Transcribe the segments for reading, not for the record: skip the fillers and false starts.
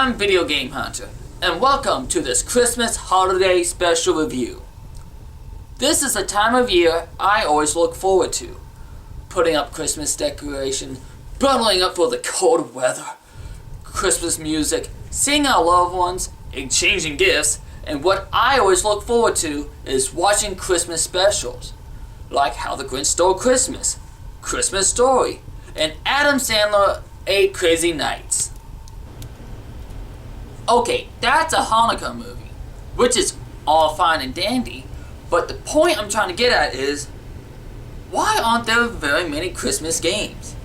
I'm Video Game Hunter, and welcome to this Christmas holiday special review. This is a time of year I always look forward to. Putting up Christmas decorations, bundling up for the cold weather, Christmas music, seeing our loved ones, exchanging gifts, and what I always look forward to is watching Christmas specials, like How the Grinch Stole Christmas, Christmas Story, and Adam Sandler 8 Crazy Nights. Okay, that's a Hanukkah movie, which is all fine and dandy, but the point I'm trying to get at is, why aren't there very many Christmas games?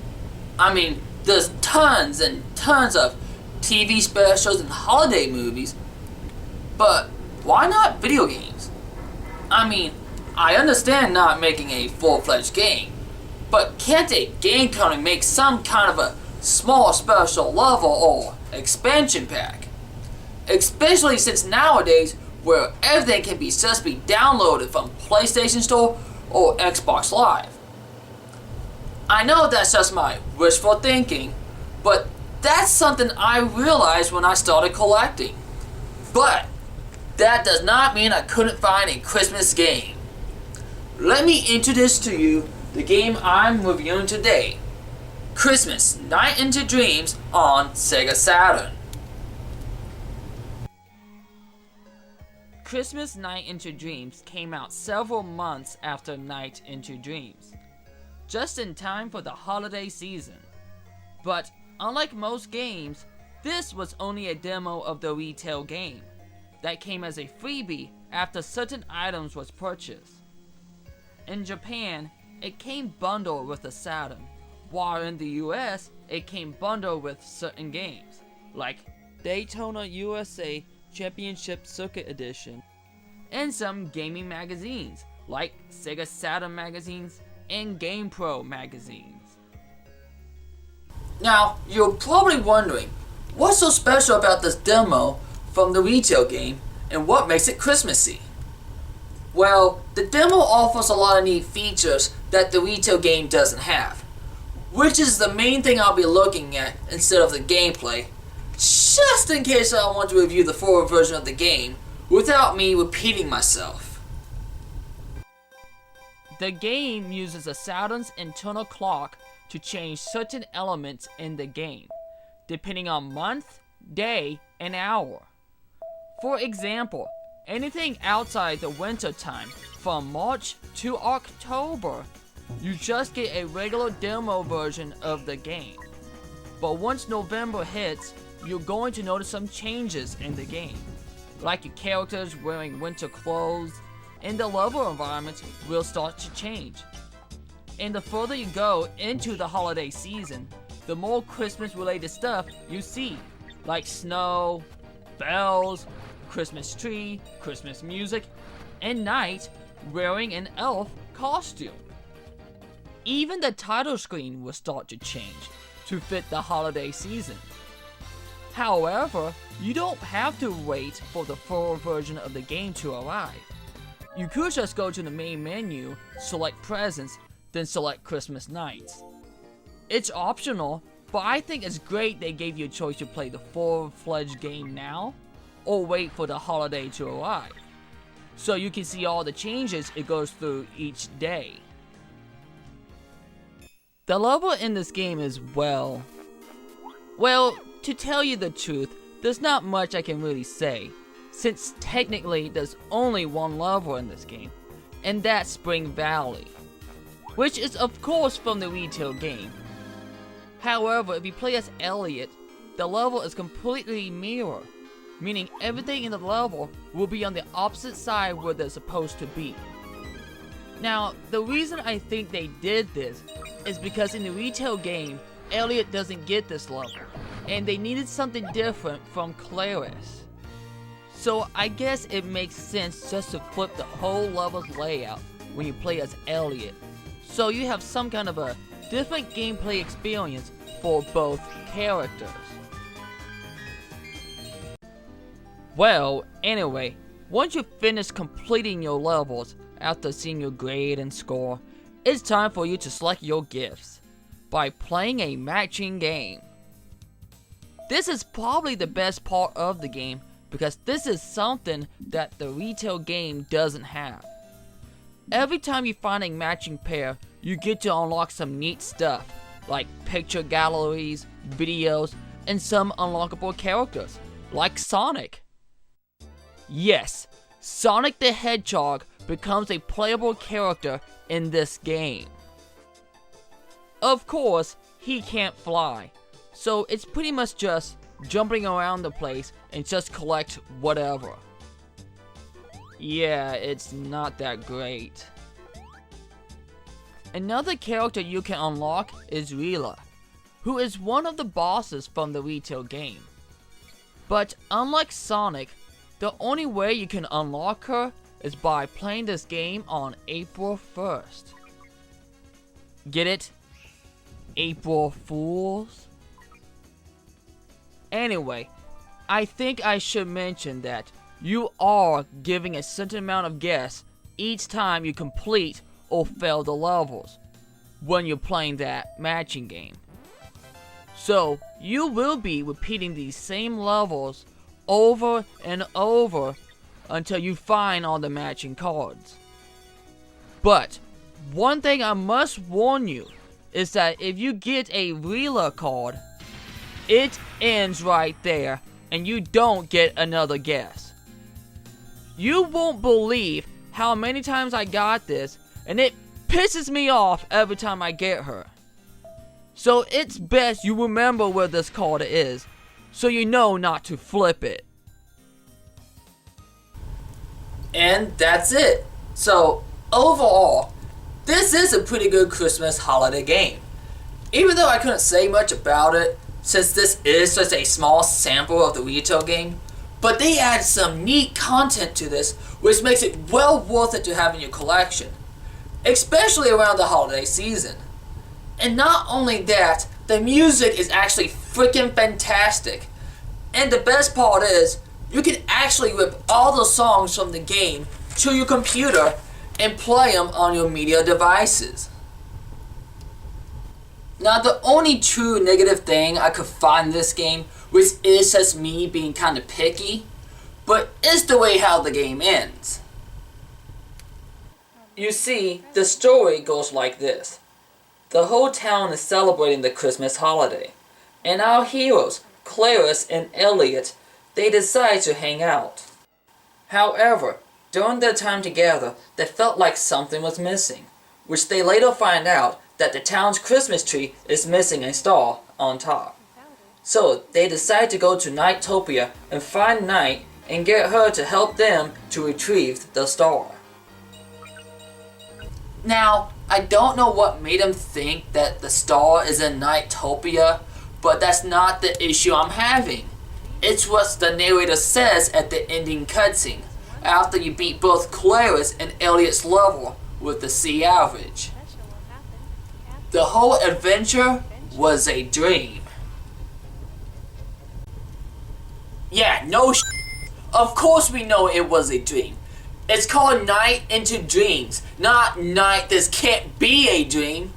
I mean, there's tons and tons of TV specials and holiday movies, but why not video games? I mean, I understand not making a full-fledged game, but can't a game company make some kind of a small special level or expansion pack? Especially since nowadays, where everything can be just be downloaded from PlayStation Store or Xbox Live. I know that's just my wishful thinking, but that's something I realized when I started collecting. But that does not mean I couldn't find a Christmas game. Let me introduce to you the game I'm reviewing today, Christmas Night into Dreams on Sega Saturn. Christmas Night into Dreams came out several months after Night into Dreams, just in time for the holiday season. But unlike most games, this was only a demo of the retail game that came as a freebie after certain items was purchased. In Japan, it came bundled with the Saturn, while in the US, it came bundled with certain games, like Daytona USA Championship Circuit Edition, and some gaming magazines like Sega Saturn magazines and GamePro magazines. Now, you're probably wondering, what's so special about this demo from the retail game and what makes it Christmassy? Well, the demo offers a lot of neat features that the retail game doesn't have, which is the main thing I'll be looking at instead of the gameplay, just in case I want to review the forward version of the game without me repeating myself. The game uses a Saturn's internal clock to change certain elements in the game, depending on month, day, and hour. For example, anything outside the winter time, from March to October, you just get a regular demo version of the game. But once November hits, you're going to notice some changes in the game, like your characters wearing winter clothes, and the level environments will start to change. And the further you go into the holiday season, the more Christmas related stuff you see, like snow, bells, Christmas tree, Christmas music, and Knight wearing an elf costume. Even the title screen will start to change to fit the holiday season. However, you don't have to wait for the full version of the game to arrive. You could just go to the main menu, select Presents, then select Christmas Nights. It's optional, but I think it's great they gave you a choice to play the full-fledged game now, or wait for the holiday to arrive, so you can see all the changes it goes through each day. The level in this game is well, to tell you the truth, there's not much I can really say, since technically there's only one level in this game, and that's Spring Valley, which is of course from the retail game. However, if you play as Elliot, the level is completely mirror, meaning everything in the level will be on the opposite side where they're supposed to be. Now, the reason I think they did this is because in the retail game, Elliot doesn't get this level, and they needed something different from Claris. So I guess it makes sense just to flip the whole level's layout when you play as Elliot, so you have some kind of a different gameplay experience for both characters. Well, anyway, once you finish completing your levels after seeing your grade and score, it's time for you to select your gifts by playing a matching game. This is probably the best part of the game because this is something that the retail game doesn't have. Every time you find a matching pair, you get to unlock some neat stuff, like picture galleries, videos, and some unlockable characters, like Sonic. Yes, Sonic the Hedgehog becomes a playable character in this game. Of course, he can't fly, so it's pretty much just jumping around the place and just collect whatever. Yeah, it's not that great. Another character you can unlock is Rila, who is one of the bosses from the retail game. But unlike Sonic, the only way you can unlock her is by playing this game on April 1st. Get it? April Fools? Anyway, I think I should mention that you are giving a certain amount of guess each time you complete or fail the levels when you're playing that matching game. So you will be repeating these same levels over and over until you find all the matching cards. But one thing I must warn you is that if you get a Rila card, it ends right there and you don't get another guess. You won't believe how many times I got this, and it pisses me off every time I get her. So it's best you remember where this card is, so you know not to flip it. And that's it. So overall, this is a pretty good Christmas holiday game. Even though I couldn't say much about it, since this is just a small sample of the retail game, but they add some neat content to this, which makes it well worth it to have in your collection, especially around the holiday season. And not only that, the music is actually freaking fantastic. And the best part is, you can actually rip all the songs from the game to your computer and play them on your media devices. Now, the only true negative thing I could find in this game, which is just me being kind of picky, but is the way how the game ends. You see, the story goes like this. The whole town is celebrating the Christmas holiday, and our heroes, Clarice and Elliot, they decide to hang out. However, during their time together, they felt like something was missing, which they later find out that the town's Christmas tree is missing a star on top. So they decide to go to Nightopia and find Night and get her to help them to retrieve the star. Now, I don't know what made them think that the star is in Nightopia, but that's not the issue I'm having. It's what the narrator says at the ending cutscene, after you beat both Clarice and Elliot's level with the C average. The whole adventure was a dream. Yeah, no sh**. Of course we know it was a dream. It's called Night into Dreams, not Night This Can't Be a Dream.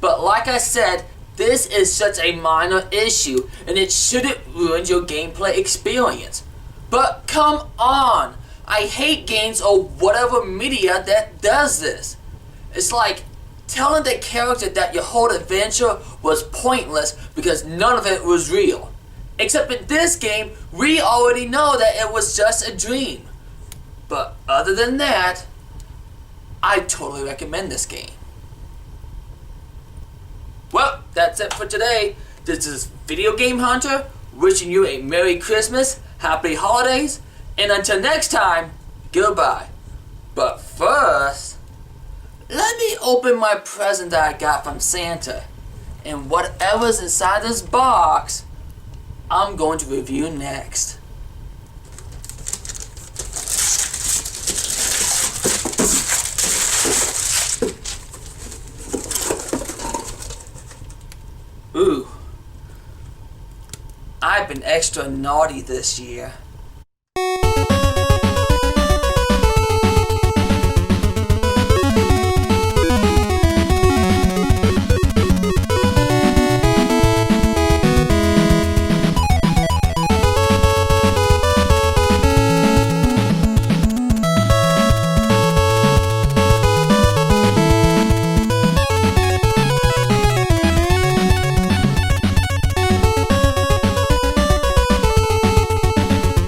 But like I said, this is such a minor issue and it shouldn't ruin your gameplay experience. But come on! I hate games or whatever media that does this. It's like telling the character that your whole adventure was pointless because none of it was real. Except in this game, we already know that it was just a dream. But other than that, I totally recommend this game. Well, that's it for today. This is Video Game Hunter, wishing you a Merry Christmas, Happy Holidays, and until next time, goodbye. But first, let me open my present that I got from Santa. And whatever's inside this box, I'm going to review next. Ooh, I've been extra naughty this year.